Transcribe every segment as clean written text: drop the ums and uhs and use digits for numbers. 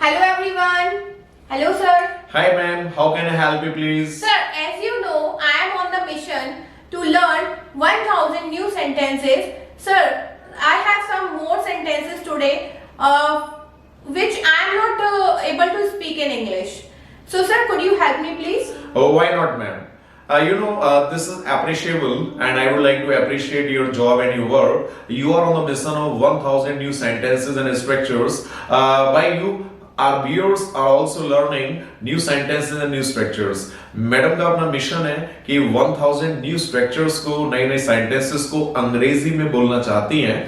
Hello everyone. Hello sir. Hi ma'am, how can I help you please? Sir, as you know, I am on the mission to learn 1000 new sentences. Sir, I have some more sentences today which I am not able to speak in English. So sir, could you help me please? Oh, why not ma'am? This is appreciable and I would like to appreciate your job and your work. You are on the mission of 1000 new sentences and structures. By you, our viewers are also learning new sentences and new structures. Madam का अपना mission है कि 1000 new structures को, नए नए sentences को अंग्रेजी में बोलना चाहती हैं.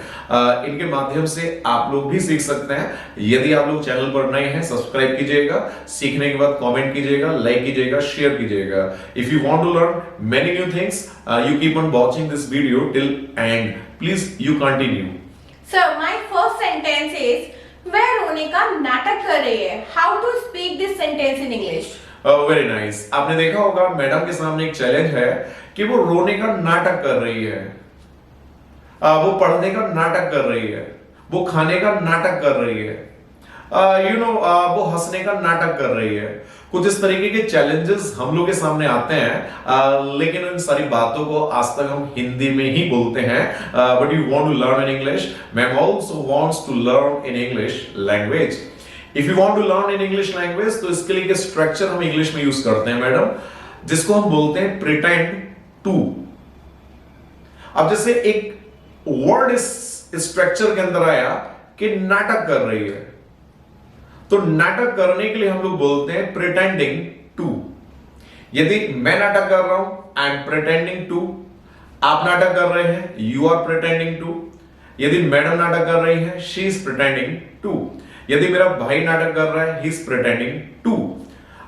इनके माध्यम से आप लोग भी सीख सकते हैं. यदि आप लोग चैनल पर नए हैं, सब्सक्राइब कीजिएगा, सीखने के बाद कमेंट कीजिएगा, लाइक कीजिएगा, शेयर कीजिएगा. If you want to learn many new things, you keep on watching this video till end. Please you continue. Sir, my first sentence is वह रोने का नाटक कर रही है. How to speak this sentence in English? Very nice. आपने देखा होगा मैडम के सामने एक चैलेंज है कि वो रोने का नाटक कर रही है, वो पढ़ने का नाटक कर रही है, वो खाने का नाटक कर रही है, वो हंसने का नाटक कर रही है. कुछ इस तरीके के चैलेंजेस हम लोग के सामने आते हैं, लेकिन इन सारी बातों को आज तक हम हिंदी में ही बोलते हैं. But you want to learn in English. Ma'am also wants to learn in English language. If you want to learn in English language, तो इसके लिए स्ट्रक्चर हम इंग्लिश में यूज करते हैं मैडम, जिसको हम बोलते हैं प्रिटेंड टू. अब जैसे एक वर्ड इस स्ट्रक्चर के अंदर आया कि नाटक कर रही है, तो नाटक करने के लिए हम लोग बोलते हैं प्रिटेंडिंग टू. यदि मैं नाटक कर रहा हूं, आई एम प्रिटेंडिंग टू. आप नाटक कर रहे हैं, यू आर प्रिटेंडिंग टू. यदि मैडम नाटक कर रही है, शी इज प्रिटेंडिंग टू. यदि मेरा भाई नाटक कर रहा है, ही इज प्रिटेंडिंग टू.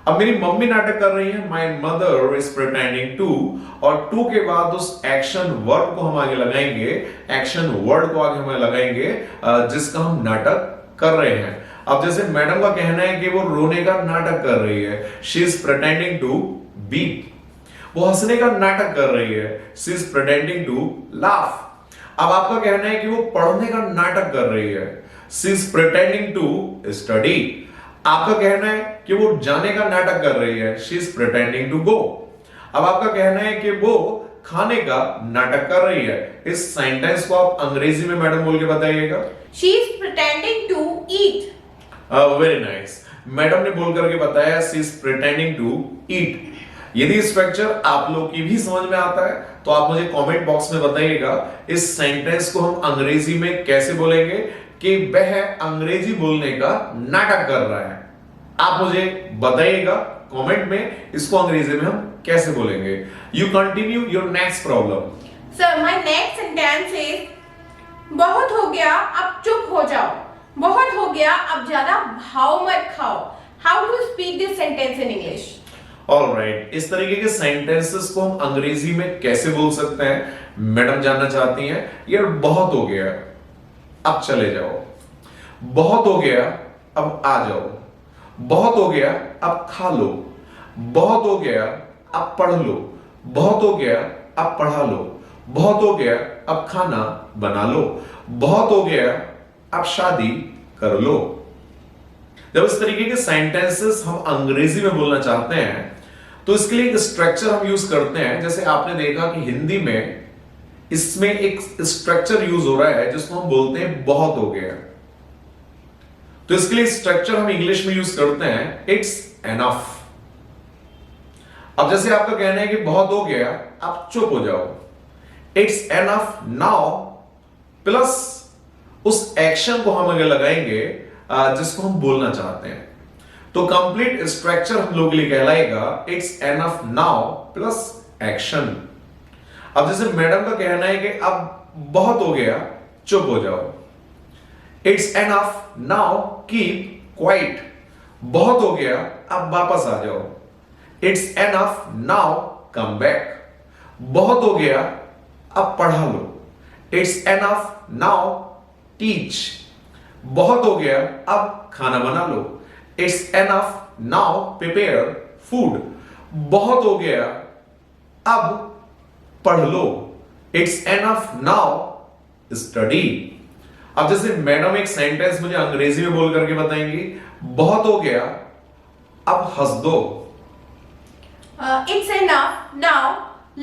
अब मेरी मम्मी नाटक कर रही है, my mother is pretending to. और टू के बाद उस एक्शन वर्ड को हम आगे लगाएंगे, एक्शन वर्ड को आगे हम लगाएंगे जिसका हम नाटक कर रहे हैं. अब जैसे मैडम का कहना है कि वो रोने का नाटक कर रही है, she is pretending to weep. वो हंसने का नाटक कर रही है, she is pretending to laugh. अब आपका कहना है कि वो पढ़ने का नाटक कर रही है, she is pretending to study. आपका कहना है कि वो जाने का नाटक कर रही है, she is pretending to go. अब आपका कहना है कि वो खाने का नाटक कर रही है. इस सेंटेंस को आप अंग्रेजी में मैडम बोल के बताइएगा. She is pretending to eat. Very nice. Madam ने बोल करके बताया, she is pretending to eat. यदि स्ट्रक्चर आप लोग की भी समझ में आता है तो आप मुझे कमेंट बॉक्स में बताइएगा इस सेंटेंस को हम अंग्रेजी में कैसे बोलेंगे कि वह अंग्रेजी बोलने का नाटक कर रहा है. आप मुझे बताइएगा कमेंट में इसको अंग्रेजी में हम कैसे बोलेंगे. You continue your next problem. Sir, my next sentence is बहुत हो गया, अब चुप हो जाओ. बहुत हो गया, अब ज्यादा भाव मत खाओ. How to speak this sentence in English? Alright. इस तरीके के सेंटेंसेस को हम अंग्रेजी में कैसे बोल सकते हैं, मैडम जानना चाहती हैं. यार बहुत हो गया, अब चले जाओ. बहुत हो गया, अब आ जाओ. बहुत हो गया, अब खा लो. बहुत हो गया, अब पढ़ लो. बहुत हो गया, अब पढ़ा लो. बहुत हो गया, अब खाना बना लो. बहुत हो गया, अब शादी कर लो. जब इस तरीके के सेंटेंसेस हम अंग्रेजी में बोलना चाहते हैं तो इसके लिए एक स्ट्रक्चर हम यूज करते हैं. जैसे आपने देखा कि हिंदी में इसमें एक स्ट्रक्चर यूज हो रहा है जिसको हम बोलते हैं बहुत हो गया. तो इसके लिए स्ट्रक्चर हम इंग्लिश में यूज करते हैं, इट्स एनफ. अब जैसे आपका कहना है कि बहुत हो गया, आप चुप हो जाओ. इट्स एनफ नाउ प्लस उस एक्शन को हम आगे लगाएंगे जिसको हम बोलना चाहते हैं. तो कंप्लीट स्ट्रक्चर हम लोग के लिए कहलाएगा it's enough now plus action. अब जैसे मैडम का कहना है कि अब बहुत हो गया, चुप हो जाओ. It's enough now keep quiet. बहुत हो गया, अब वापस आ जाओ. It's enough now come back. बहुत हो गया, अब पढ़ा लो. It's enough now teach. बहुत हो गया, अब खाना बना लो. It's enough now prepare food. बहुत हो गया, अब पढ़ लो. It's enough now study. अब जैसे मैडम एक सेंटेंस मुझे अंग्रेजी में बोल करके बताएंगी, बहुत हो गया अब हंस दो। It's enough now,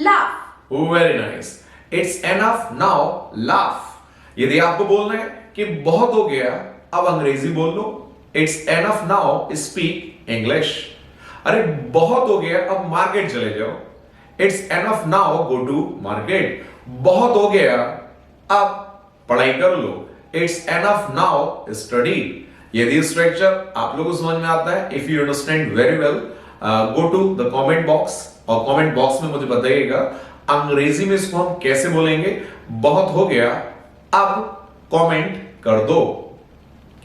laugh. Very nice, it's enough now laugh. यदि आपको बोलना है कि बहुत हो गया अब अंग्रेजी बोल लो, it's enough now speak English. अरे बहुत हो गया अब मार्केट चले जाओ, it's enough now go to market. बहुत हो गया अब पढ़ाई कर लो, इट्स एनफ नाउ स्टडी। यदि स्ट्रक्चर आप लोगों को समझ में आता है, if you understand very well, go to the comment box और कमेंट बॉक्स में मुझे बताइएगा अंग्रेजी में इसको हम कैसे बोलेंगे। बहुत हो गया अब कमेंट कर दो,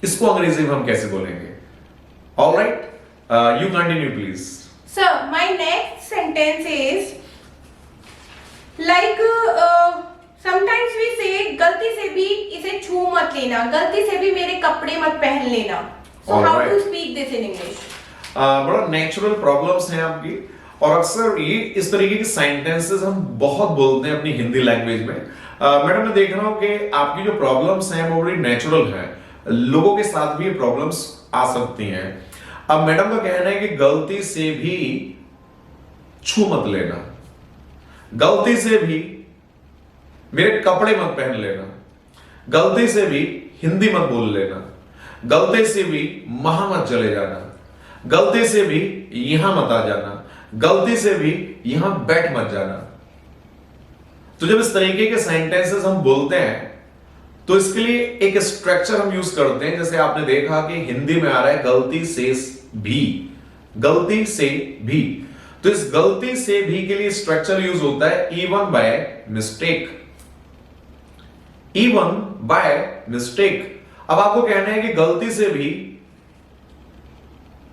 इसको अंग्रेजी में हम कैसे बोलेंगे। Alright, you continue please. Sir, my next sentence is like sometimes we say गलती से भी इसे छू मत लेना, गलती से भी मेरे कपड़े मत पहन लेना। So how to speak this in English? बड़ा नेचुरल प्रॉब्लम्स हैं आपकी, और अक्सर ये इस तरीके की सेंटेंसेस हम बहुत बोलते हैं अपनी हिंदी लैंग्वेज में। मैडम मैं देख रहा हूं कि आपकी जो प्रॉब्लम्स हैं वो बड़ी नेचुरल हैं, लोगों के साथ भी ये प्रॉब्लम्स आ सकती हैं। अब मैडम का कहना है कि गलती से भी छू मत लेना, गलती से भी मेरे कपड़े मत पहन लेना, गलती से भी हिंदी मत बोल लेना, गलती से भी वहां मत चले जाना, गलती से भी यहां मत आ जाना, गलती से भी यहां बैठ मत जाना। तो जब इस तरीके के सेंटेंसेस हम बोलते हैं तो इसके लिए एक स्ट्रक्चर हम यूज करते हैं। जैसे आपने देखा कि हिंदी में आ रहा है गलती से भी, गलती से भी। तो इस गलती से भी के लिए स्ट्रक्चर यूज होता है even by mistake, even by mistake. अब आपको कहना है कि गलती से भी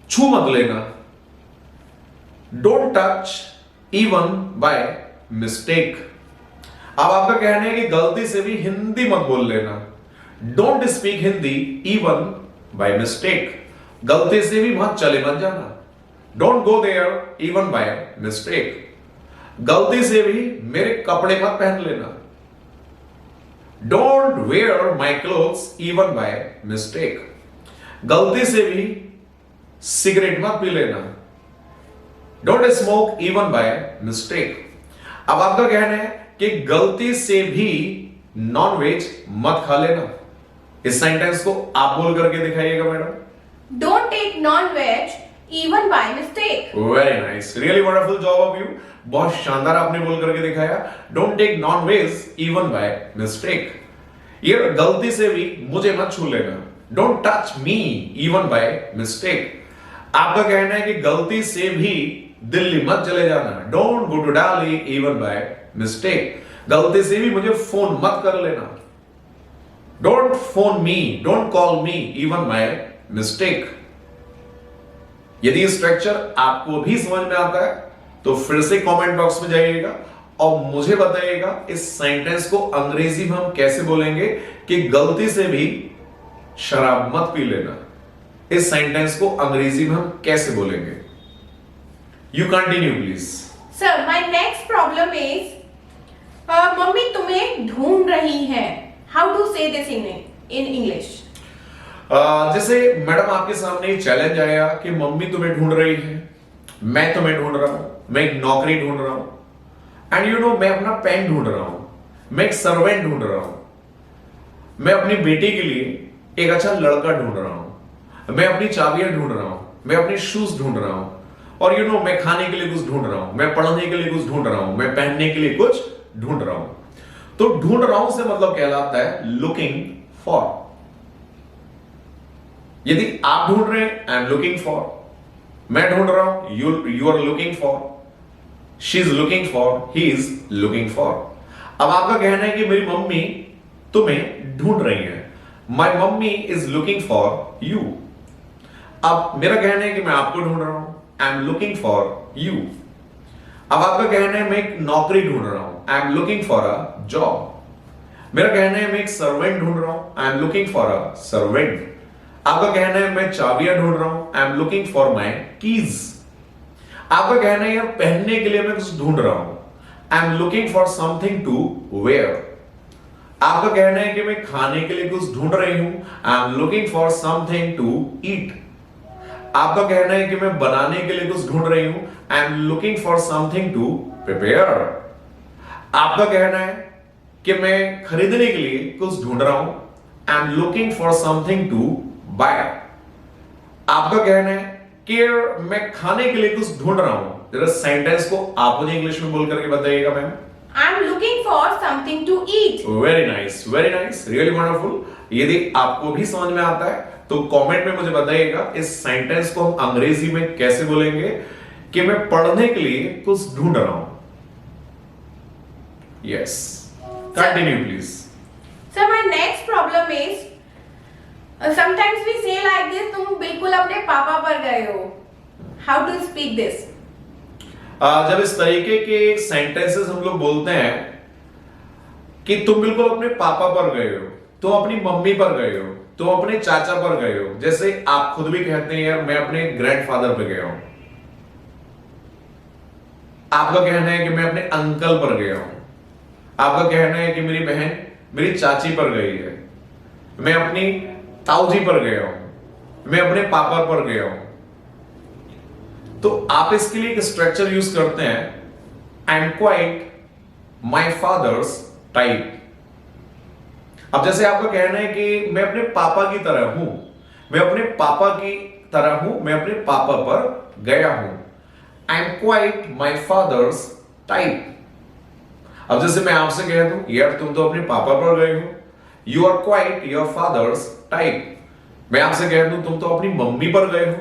छू मत लेना, don't touch even by mistake. अब आपका कहना है कि गलती से भी हिंदी मत बोल लेना, don't speak Hindi even by mistake. गलती से भी वहां चले मत जाना, don't go there even by mistake. गलती से भी मेरे कपड़े मत पहन लेना, don't wear my clothes even by mistake. गलती से भी सिगरेट मत पी लेना, don't smoke even by mistake. अब आपका कहना है कि गलती से भी नॉन वेज मत खा लेना। इस सेंटेंस को आप बोल करके दिखाइएगा madam. Don't take non-veg even by mistake. Very nice, really wonderful job of you. बहुत शानदार आपने बोल करके दिखाया, don't take non veg even by mistake. ये गलती से भी मुझे मत छू लेना, don't touch me even by mistake. आपका कहना है कि गलती से भी दिल्ली मत चले जाना, don't go to Delhi even by mistake. गलती से भी मुझे फोन मत कर लेना, don't phone me, don't call me even by mistake. यदि स्ट्रक्चर आपको भी समझ में आता है तो फिर से कमेंट बॉक्स में जाइएगा और मुझे बताइएगा इस सेंटेंस को अंग्रेजी में हम कैसे बोलेंगे कि गलती से भी शराब मत पी लेना। इस सेंटेंस को अंग्रेजी में हम कैसे बोलेंगे। You continue please. Sir, my next problem is mummy तुम्हें ढूंढ रही है। How to say this in English? जैसे मैडम आपके सामने एक चैलेंज आया कि मम्मी तुम्हें ढूंढ रही है, मैं तुम्हें ढूंढ रहा हूं, मैं एक नौकरी ढूंढ रहा हूं, एंड यू नो मैं अपना पेन ढूंढ रहा हूं, मैं एक सर्वेंट ढूंढ रहा हूं, मैं अपनी बेटी के लिए एक अच्छा लड़का ढूंढ रहा हूं, मैं अपनी चाबियां ढूंढ रहा हूं, मैं अपनी शूज ढूंढ रहा हूं, और यू नो मैं खाने के लिए कुछ ढूंढ रहा हूं, मैं पढ़ने के लिए कुछ ढूंढ रहा हूं, मैं पहनने के लिए कुछ ढूंढ रहा हूं। तो ढूंढ रहा हूं से मतलब कहलाता है लुकिंग फॉर। यदि आप ढूंढ रहे हैं, आई एम लुकिंग फॉर, मैं ढूंढ रहा हूं, you are looking for, she is looking for, he is looking for. अब आपका कहना है कि मेरी मम्मी तुम्हें ढूंढ रही है, my mummy is looking for you. अब मेरा कहना है कि मैं आपको ढूंढ रहा हूं, I am looking for you. अब आपका कहना है मैं एक नौकरी ढूंढ रहा हूं, I am looking for a job. मेरा कहना है मैं एक सर्वेंट ढूंढ रहा हूं, I am looking for a servant. आपका कहना है मैं चाबियां ढूंढ रहा हूं, I am looking for my keys. आपका कहना है यार पहनने के लिए मैं कुछ ढूंढ रहा हूं, I am looking for something to wear. आपका कहना है कि मैं खाने के लिए कुछ ढूंढ रही हूं, I am looking for something to eat. आपका कहना है कि मैं बनाने के लिए कुछ ढूंढ रही हूं, I am looking for something to prepare. आपका कहना है कि मैं खरीदने के लिए कुछ ढूंढ रहा हूं, I am looking for something to buy. आपका कहना है कि मैं खाने के लिए कुछ ढूंढ रहा हूं। जरा सेंटेंस को आप मुझे इंग्लिश में बोल करके बताइएगा ma'am. I am looking for something to eat. Very nice, really wonderful. यदि आपको भी समझ में आता है तो कमेंट में मुझे बताइएगा इस सेंटेंस को हम अंग्रेजी में कैसे बोलेंगे कि मैं पढ़ने के लिए कुछ ढूंढ रहा हूं। Yes, continue please. So my next problem is sometimes we say like this, तुम बिल्कुल अपने पापा पर गए हो। How to speak this? जब इस तरीके के सेंटेंसेस हम लोग बोलते हैं कि तुम बिल्कुल अपने पापा पर गए हो, तुम अपनी मम्मी पर गए हो, तुम अपने चाचा पर गए हो, जैसे आप खुद भी कहते हैं यार मैं अपने ग्रैंडफादर पर गया हूं। आपका कहना है कि मैं अपने अंकल पर गया हूं। आपका कहना है कि मेरी बहन मेरी चाची पर गई है, मैं अपनी ताऊजी पर गया हूं, मैं अपने पापा पर गया हूं। तो आप इसके लिए एक स्ट्रक्चर यूज करते हैं, I am quite my father's type. अब जैसे आपका कहना है कि मैं अपने पापा की तरह हूं, मैं अपने पापा की तरह हूं, मैं अपने पापा पर गया हूं, I am quite my father's type. अब जैसे मैं आपसे कह दूं यार तुम तो अपने पापा पर गए हो, you are quite your father's type. मैं आपसे कह दूं तुम तो अपनी मम्मी पर गए हो,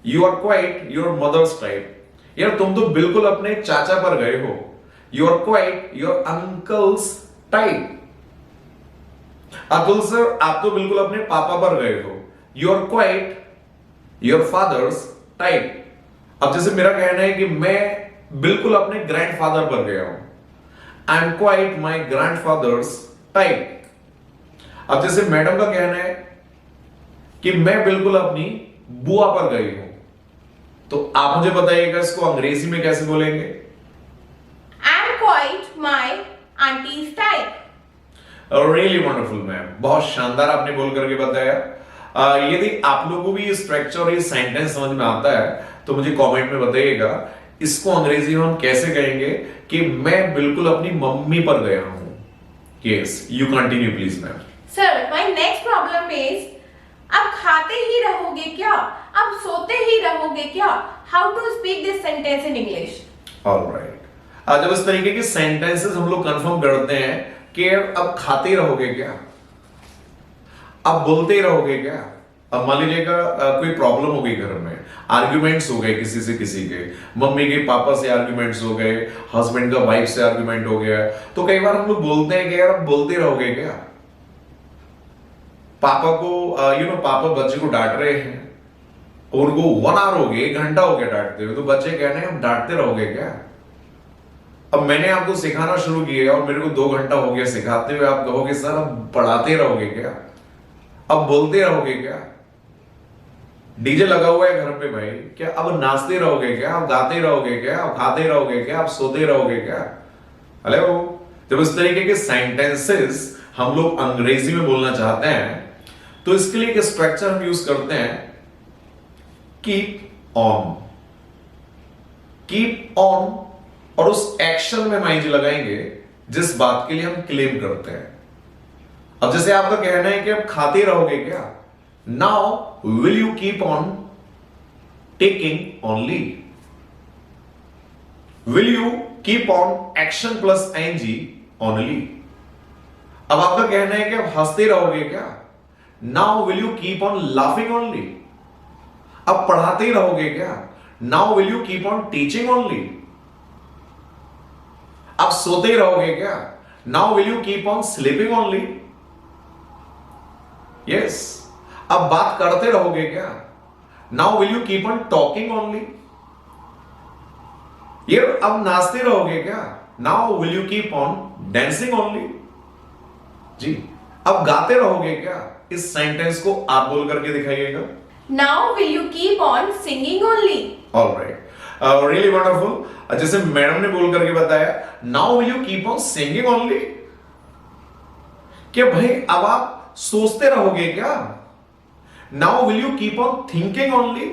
you are quite your mother's type. यार तुम तो बिल्कुल अपने चाचा पर गए हो, you are quite your uncle's type. Atul sir आप तो बिल्कुल अपने पापा पर गए हो, you are quite your father's type. अब जैसे मेरा कहना है कि मैं बिल्कुल अपने ग्रैंडफादर पर गया हूं, I am quite my grandfathers type. अब जैसे मैडम का कहना है कि मैं बिल्कुल अपनी बुआ पर गई हूं, तो आप मुझे बताइएगा इसको अंग्रेजी में कैसे बोलेंगे। I am quite my auntie's type. Really wonderful ma'am, बहुत शानदार आपने बोल करके बताया। यदि आप लोगों को भी ये स्ट्रक्चर और ये सेंटेंस समझ में आता है तो मुझे कमेंट में बताइएगा इसको अंग्रेजी में हम कैसे कहेंगे कि मैं बिल्कुल अपनी मम्मी पर गया हूं। Yes, you continue please ma'am. Sir, my next problem is अब खाते ही रहोगे क्या? अब सोते ही रहोगे क्या? How to speak this sentence in English? Alright, जब इस तरीके के सेंटेंसेस हम लोग कंफर्म करते हैं कि अब खाते ही रहोगे क्या, अब बोलते ही रहोगे क्या। अब मान लीजिएगा कोई प्रॉब्लम हो गई घर में, आर्ग्यूमेंट्स हो गए किसी से किसी के, मम्मी के पापा से आर्ग्यूमेंट्स हो गए, हस्बैंड का वाइफ से आर्ग्यूमेंट हो गया, तो कई बार हम लोग बोलते हैं कि यार अब बोलते रहोगे क्या। पापा को पापा बच्चे को डांट रहे हैं, उनको 1 आवर हो गया, 1 घंटा हो गया डांटते हुए, तो बच्चे कह रहे हैं अब डांटते रहोगे क्या। अब मैंने आपको सिखाना शुरू किया और मेरे को 2 घंटा हो गया सिखाते हुए, आप कहोगे सर अब पढ़ाते रहोगे क्या, अब बोलते रहोगे क्या। डीजे लगा हुआ है घर पे भाई, क्या अब नाचते रहोगे क्या, अब गाते रहोगे क्या, अब खाते रहोगे क्या, अब सोते रहोगे क्या। हेलो, जब इस तरीके के सेंटेंसेस हम लोग अंग्रेजी में बोलना चाहते हैं तो इसके लिए एक स्ट्रक्चर हम यूज करते हैं, कीप ऑन। कीप ऑन और उस एक्शन में माइंड लगाएंगे जिस बात के लिए हम क्लेम करते हैं। अब जैसे आपका कहना है कि अब खाते रहोगे क्या, now will you keep on taking only. Will you keep on action plus NG only. अब आपका कहना है कि अब हंसते रहोगे क्या, now will you keep on laughing only. अब पढ़ाते ही रहोगे क्या, now will you keep on teaching only. अब सोते ही रहोगे क्या, now will you keep on sleeping only. Yes, अब बात करते रहोगे क्या, now will you keep on talking only. ये अब नाचते रहोगे क्या, now will you keep on dancing only. जी, अब गाते रहोगे क्या, इस सेंटेंस को आप बोल करके दिखाइएगा। Now will you keep on singing only? Alright, really wonderful. जैसे मैडम ने बोल करके बताया, now will you keep on singing only. कि भाई अब आप सोचते रहोगे क्या? Now will you keep on thinking only?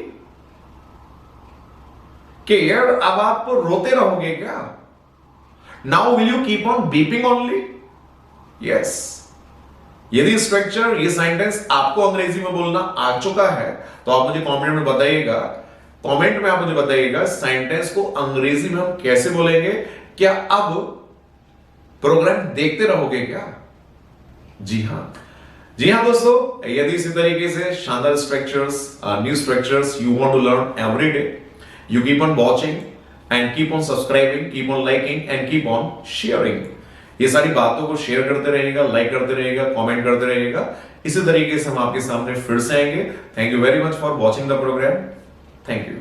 कि यार अब आप रोते रहोगे क्या? Now will you keep on beeping only? Yes. यदि स्ट्रक्चर, ये सेंटेंस आपको अंग्रेजी में बोलना आ चुका है तो आप मुझे कमेंट में बताइएगा। कमेंट में आप मुझे बताइएगा सेंटेंस को अंग्रेजी में हम कैसे बोलेंगे। क्या अब प्रोग्राम देखते रहोगे क्या? जी हां दोस्तों, यदि इसी तरीके से शानदार structures, new structures you want to learn every day, you keep on watching and keep on subscribing, keep on liking and keep on sharing. ये सारी बातों को शेयर करते रहिएगा, लाइक करते रहिएगा, कमेंट करते रहिएगा। इसी तरीके से हम आपके सामने फिर से आएंगे। Thank you very much for watching the programme. Thank you.